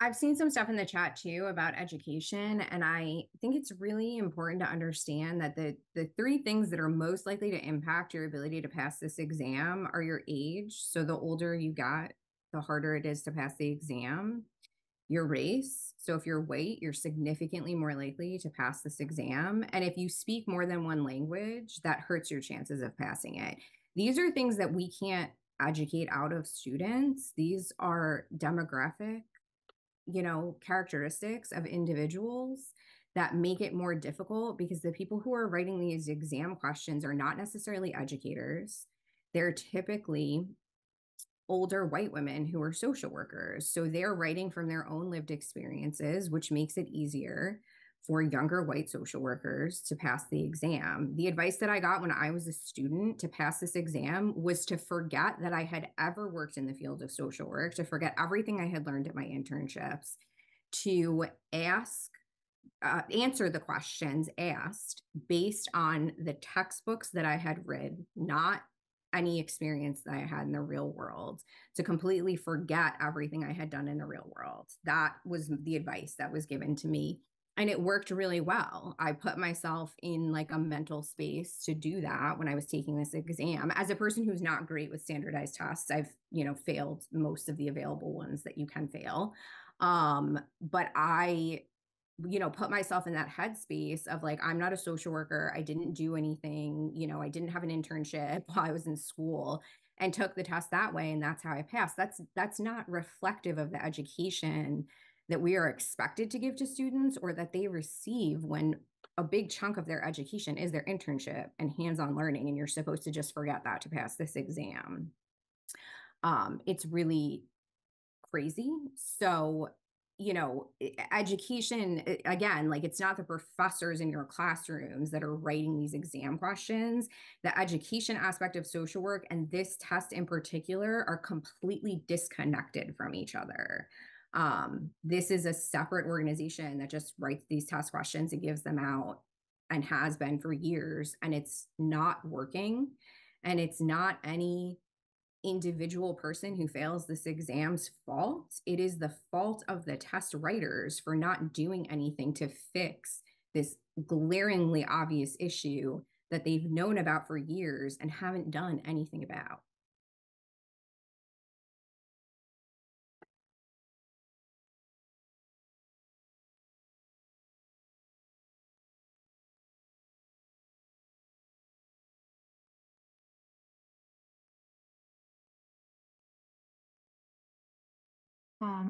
I've seen some stuff in the chat too about education, and I think it's really important to understand that the three things that are most likely to impact your ability to pass this exam are your age. So the older you get, the harder it is to pass the exam. Your race. So if you're white, you're significantly more likely to pass this exam. And if you speak more than one language, that hurts your chances of passing it. These are things that we can't educate out of students. These are demographic, characteristics of individuals that make it more difficult, because the people who are writing these exam questions are not necessarily educators. They're typically older white women who are social workers. So they're writing from their own lived experiences, which makes it easier for younger white social workers to pass the exam. The advice that I got when I was a student to pass this exam was to forget that I had ever worked in the field of social work, to forget everything I had learned at my internships, to answer the questions asked based on the textbooks that I had read, not any experience that I had in the real world, to completely forget everything I had done in the real world. That was the advice that was given to me. And it worked really well. I put myself in like a mental space to do that when I was taking this exam. As a person who's not great with standardized tests, I've, failed most of the available ones that you can fail. But I put myself in that headspace of like, I'm not a social worker. I didn't do anything, I didn't have an internship while I was in school, and took the test that way. And that's how I passed. That's not reflective of the education that we are expected to give to students, or that they receive, when a big chunk of their education is their internship and hands-on learning. And you're supposed to just forget that to pass this exam. It's really crazy. So you know, education, again, like it's not the professors in your classrooms that are writing these exam questions. The education aspect of social work and this test in particular are completely disconnected from each other. This is a separate organization that just writes these test questions and gives them out and has been for years, and it's not working. And it's not any individual person who fails this exam's fault. It is the fault of the test writers for not doing anything to fix this glaringly obvious issue that they've known about for years and haven't done anything about.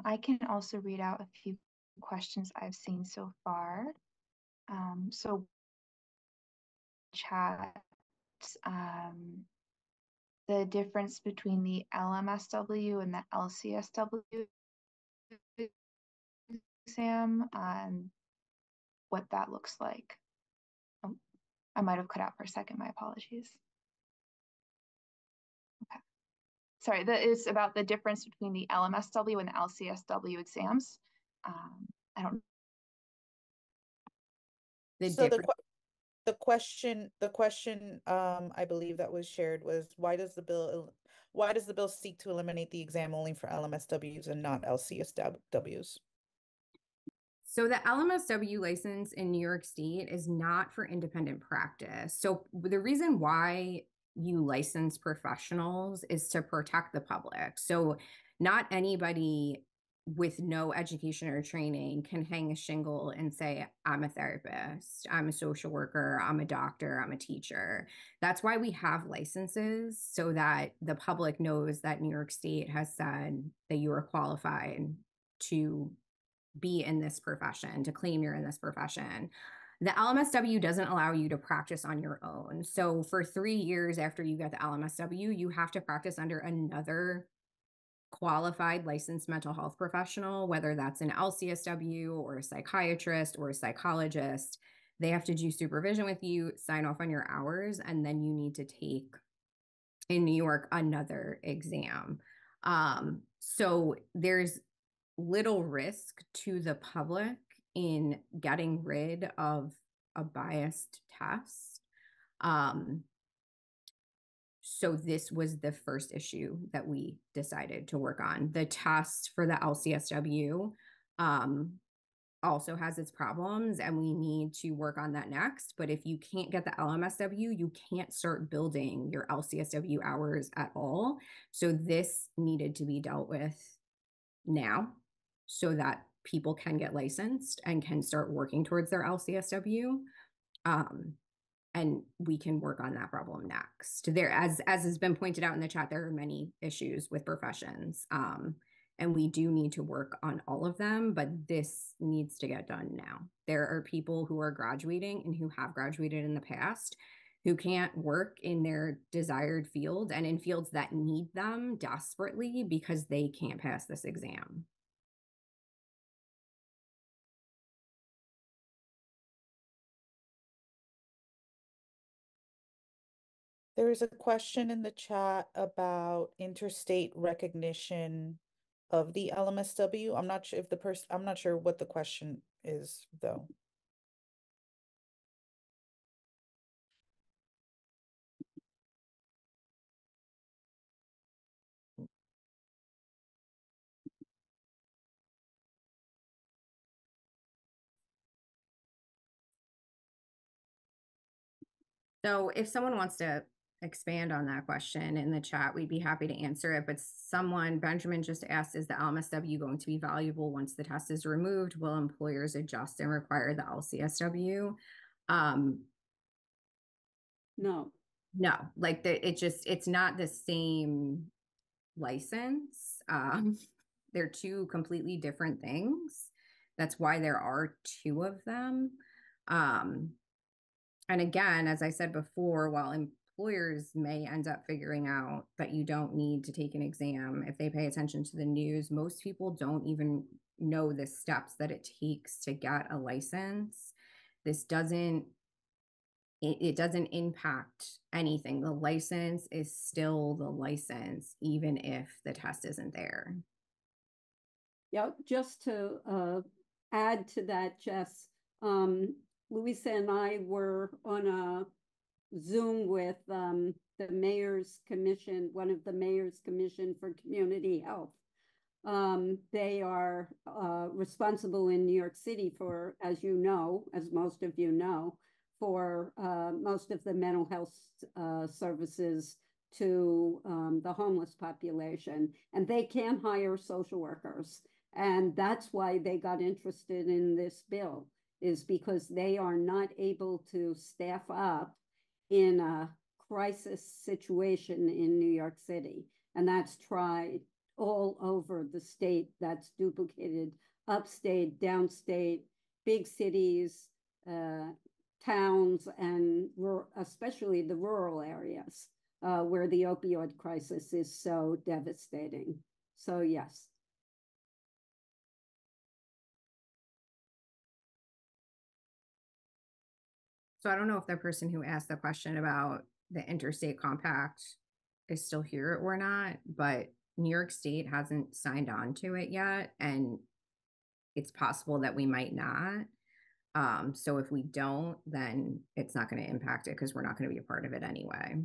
I can also read out a few questions I've seen so far. So chat, the difference between the LMSW and the LCSW exam, what that looks like. Oh, I might have cut out for a second, my apologies. Okay. Sorry, it's about the difference between the LMSW and the LCSW exams. I don't. So the question, I believe that was shared was why does the bill seek to eliminate the exam only for LMSWs and not LCSWs? So the LMSW license in New York State is not for independent practice. So the reason why you license professionals is to protect the public. So not anybody with no education or training can hang a shingle and say, I'm a therapist, I'm a social worker, I'm a doctor, I'm a teacher. That's why we have licenses, so that the public knows that New York State has said that you are qualified to be in this profession, to claim you're in this profession. The LMSW doesn't allow you to practice on your own. So for 3 years after you get the LMSW, you have to practice under another qualified licensed mental health professional, whether that's an LCSW or a psychiatrist or a psychologist. They have to do supervision with you, sign off on your hours, and then you need to take, in New York, another exam. So there's little risk to the public in getting rid of a biased test. So this was the first issue that we decided to work on. The test for the LCSW also has its problems, and we need to work on that next. But if you can't get the LMSW, you can't start building your LCSW hours at all. So this needed to be dealt with now, so that people can get licensed and can start working towards their LCSW. And we can work on that problem next. There, as has been pointed out in the chat, there are many issues with professions. And we do need to work on all of them, but this needs to get done now. There are people who are graduating and who have graduated in the past who can't work in their desired field and in fields that need them desperately because they can't pass this exam. There is a question in the chat about interstate recognition of the LMSW. I'm not sure if I'm not sure what the question is, though. So if someone wants to expand on that question in the chat, we'd be happy to answer it. But Benjamin just asked, is the LMSW going to be valuable once the test is removed? Will employers adjust and require the LCSW? No. No, like it's not the same license. They're two completely different things. That's why there are two of them. And again, as I said before, while employers may end up figuring out that you don't need to take an exam if they pay attention to the news, most people don't even know the steps that it takes to get a license, this doesn't it doesn't impact anything. The license is still the license, even if the test isn't there. Yeah, just to add to that, Jess, Louisa and I were on a Zoom with the Mayor's Commission, one of the Mayor's Commission for Community Health. They are responsible in New York City for, as you know, as most of you know, for most of the mental health services to the homeless population. And they can't hire social workers. And that's why they got interested in this bill, is because they are not able to staff up in a crisis situation in New York City. And that's tried all over the state. That's duplicated upstate, downstate, big cities, towns, and especially the rural areas where the opioid crisis is so devastating. So yes. So I don't know if the person who asked the question about the interstate compact is still here or not, but New York State hasn't signed on to it yet, and it's possible that we might not. So if we don't, then it's not going to impact it because we're not going to be a part of it anyway.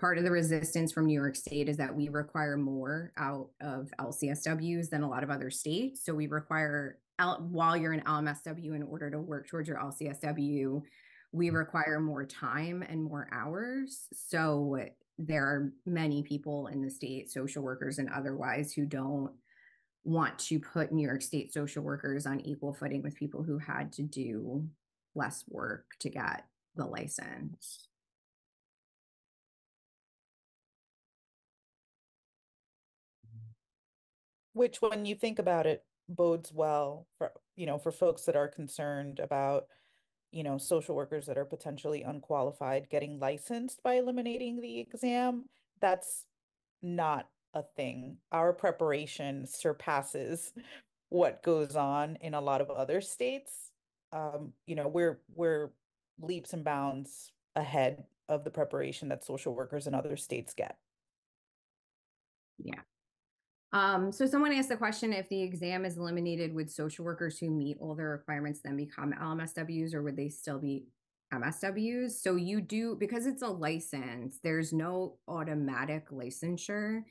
Part of the resistance from New York State is that we require more out of LCSWs than a lot of other states. So we require, while you're an LMSW, in order to work towards your LCSW, we require more time and more hours. So there are many people in the state, social workers and otherwise, who don't want to put New York State social workers on equal footing with people who had to do less work to get the license. Which, when you think about it, bodes well for, for folks that are concerned about, social workers that are potentially unqualified getting licensed by eliminating the exam. That's not a thing. Our preparation surpasses what goes on in a lot of other states. We're leaps and bounds ahead of the preparation that social workers in other states get. Yeah. So someone asked the question, if the exam is eliminated, would social workers who meet all the requirements then become LMSWs, or would they still be MSWs? So you do, because it's a license, there's no automatic licensure.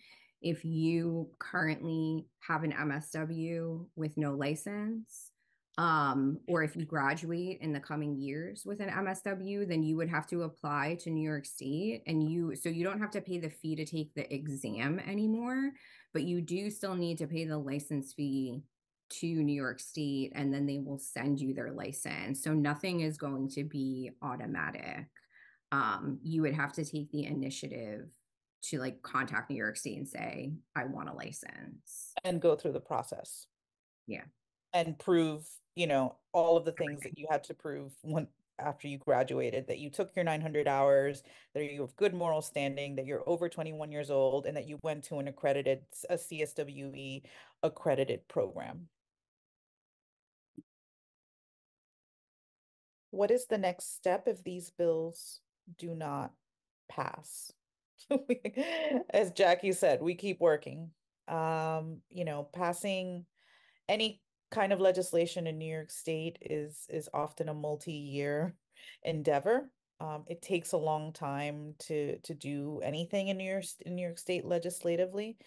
If you currently have an MSW with no license, or if you graduate in the coming years with an MSW, then you would have to apply to New York State, and so you don't have to pay the fee to take the exam anymore, but you do still need to pay the license fee to New York State, and then they will send you their license. So nothing is going to be automatic. You would have to take the initiative to contact New York State and say, I want a license. And go through the process. Yeah. And prove, all of the things that you had to prove after you graduated, that you took your 900 hours, that you have good moral standing, that you're over 21 years old, and that you went to a CSWE accredited program. What is the next step if these bills do not pass? As Jackie said, we keep working. Passing any kind of legislation in New York State is often a multi-year endeavor. It takes a long time to do anything in New York State legislatively.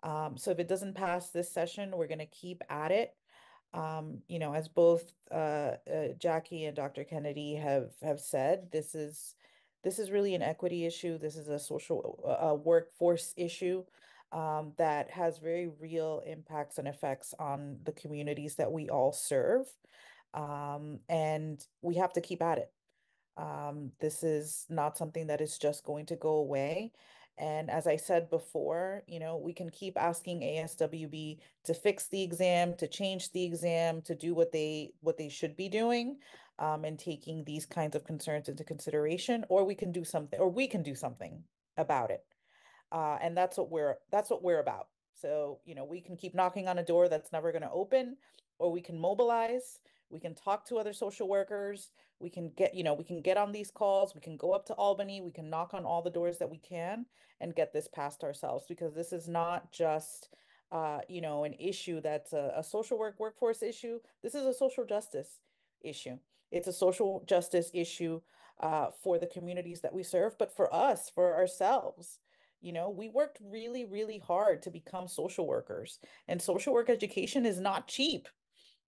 So if it doesn't pass this session, we're going to keep at it. As both Jackie and Dr. Kennedy have said, this is really an equity issue. This is a social workforce issue. That has very real impacts and effects on the communities that we all serve. And we have to keep at it. This is not something that is just going to go away. And as I said before, we can keep asking ASWB to fix the exam, to change the exam, to do what they should be doing, and taking these kinds of concerns into consideration, or we can do something about it. And that's what we're about. So, we can keep knocking on a door that's never going to open, or we can mobilize, we can talk to other social workers, we can get on these calls, we can go up to Albany, we can knock on all the doors that we can and get this passed ourselves, because this is not just an issue that's a social workforce issue. This is a social justice issue. It's a social justice issue for the communities that we serve, but for us, for ourselves. We worked really, really hard to become social workers, and social work education is not cheap.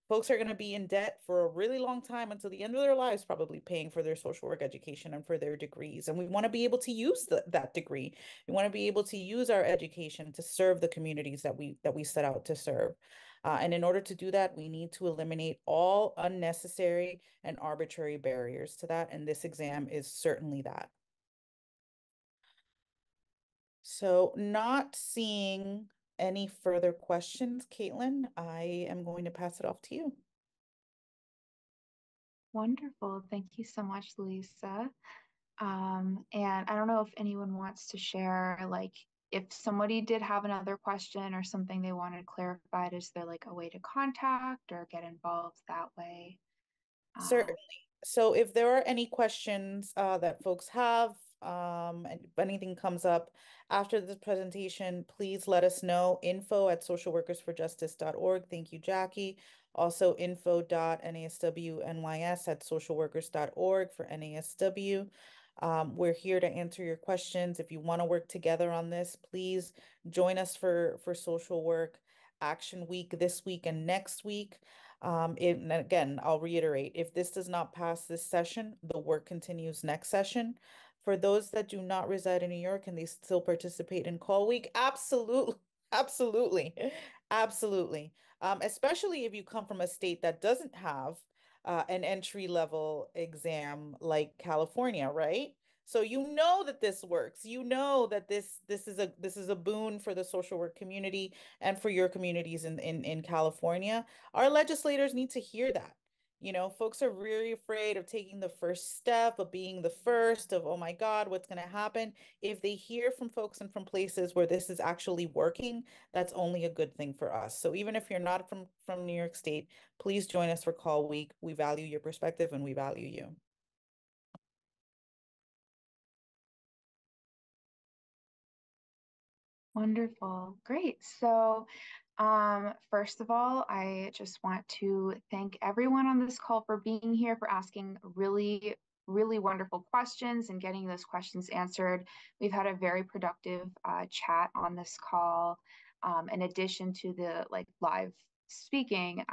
Folks are going to be in debt for a really long time, until the end of their lives, probably paying for their social work education and for their degrees. And we want to be able to use that degree. We want to be able to use our education to serve the communities that we set out to serve. And in order to do that, we need to eliminate all unnecessary and arbitrary barriers to that. And this exam is certainly that. So, not seeing any further questions, Caitlin, I am going to pass it off to you. Wonderful. Thank you so much, Louisa. And I don't know if anyone wants to share, like, if somebody did have another question or something they wanted clarified, is there like a way to contact or get involved that way? Certainly. So if there are any questions that folks have, and if anything comes up after this presentation, please let us know. info@socialworkersforjustice.org. Thank you, Jackie. Also info.naswnys@socialworkers.org for NASW. We're here to answer your questions. If you want to work together on this, please join us for Social Work Action Week this week and next week. And again, I'll reiterate, if this does not pass this session, the work continues next session. For those that do not reside in New York, can they still participate in call week? Absolutely. Absolutely. Absolutely. Especially if you come from a state that doesn't have an entry-level exam like California, right? So that this works. That this is a boon for the social work community and for your communities in California. Our legislators need to hear that. Folks are really afraid of taking the first step, of being the first, of, oh my God, what's going to happen? If they hear from folks and from places where this is actually working, that's only a good thing for us. So even if you're not from New York State, please join us for Call Week. We value your perspective and we value you. Wonderful. Great. So first of all, I just want to thank everyone on this call for being here, for asking really, really wonderful questions and getting those questions answered. We've had a very productive chat on this call. In addition to the live speaking,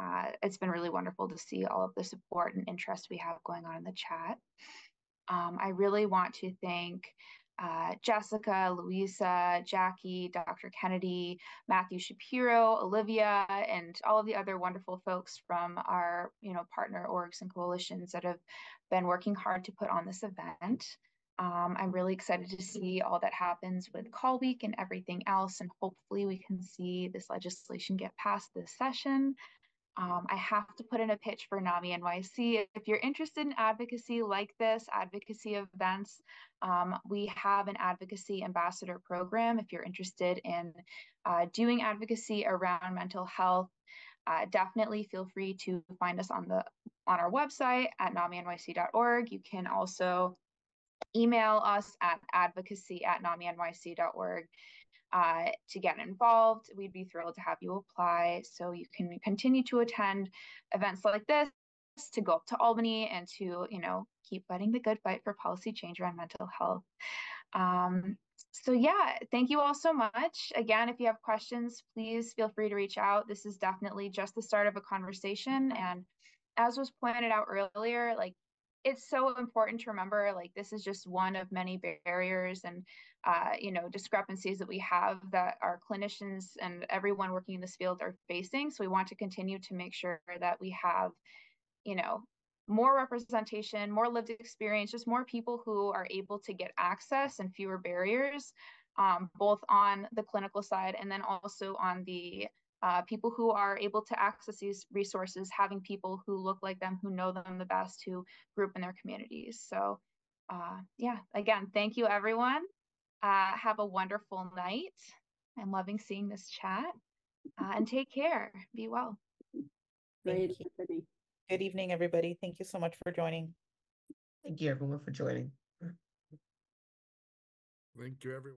it's been really wonderful to see all of the support and interest we have going on in the chat. I really want to thank Jessica, Louisa, Jackie, Dr. Kennedy, Matthew Shapiro, Olivia, and all of the other wonderful folks from our partner orgs and coalitions that have been working hard to put on this event. I'm really excited to see all that happens with Call Week and everything else, and hopefully we can see this legislation get passed this session. I have to put in a pitch for NAMI-NYC. If you're interested in advocacy like this, advocacy events, we have an advocacy ambassador program. If you're interested in doing advocacy around mental health, definitely feel free to find us on our website at NAMI-NYC.org. You can also email us at advocacy@NAMI-NYC.org. To get involved. We'd be thrilled to have you apply so you can continue to attend events like this, to go up to Albany, and to keep fighting the good fight for policy change around mental health. So yeah, thank you all so much. Again, if you have questions, please feel free to reach out. This is definitely just the start of a conversation, and as was pointed out earlier, it's so important to remember, this is just one of many barriers and discrepancies that we have, that our clinicians and everyone working in this field are facing. So we want to continue to make sure that we have more representation, more lived experience, just more people who are able to get access and fewer barriers, both on the clinical side and then also on the people who are able to access these resources, having people who look like them, who know them the best, who grew up in their communities. So yeah, again, thank you, everyone. Have a wonderful night. I'm loving seeing this chat. And take care. Be well. Great, Thank you. Anthony. Good evening, everybody. Thank you so much for joining. Thank you, everyone, for joining. Thank you, everyone.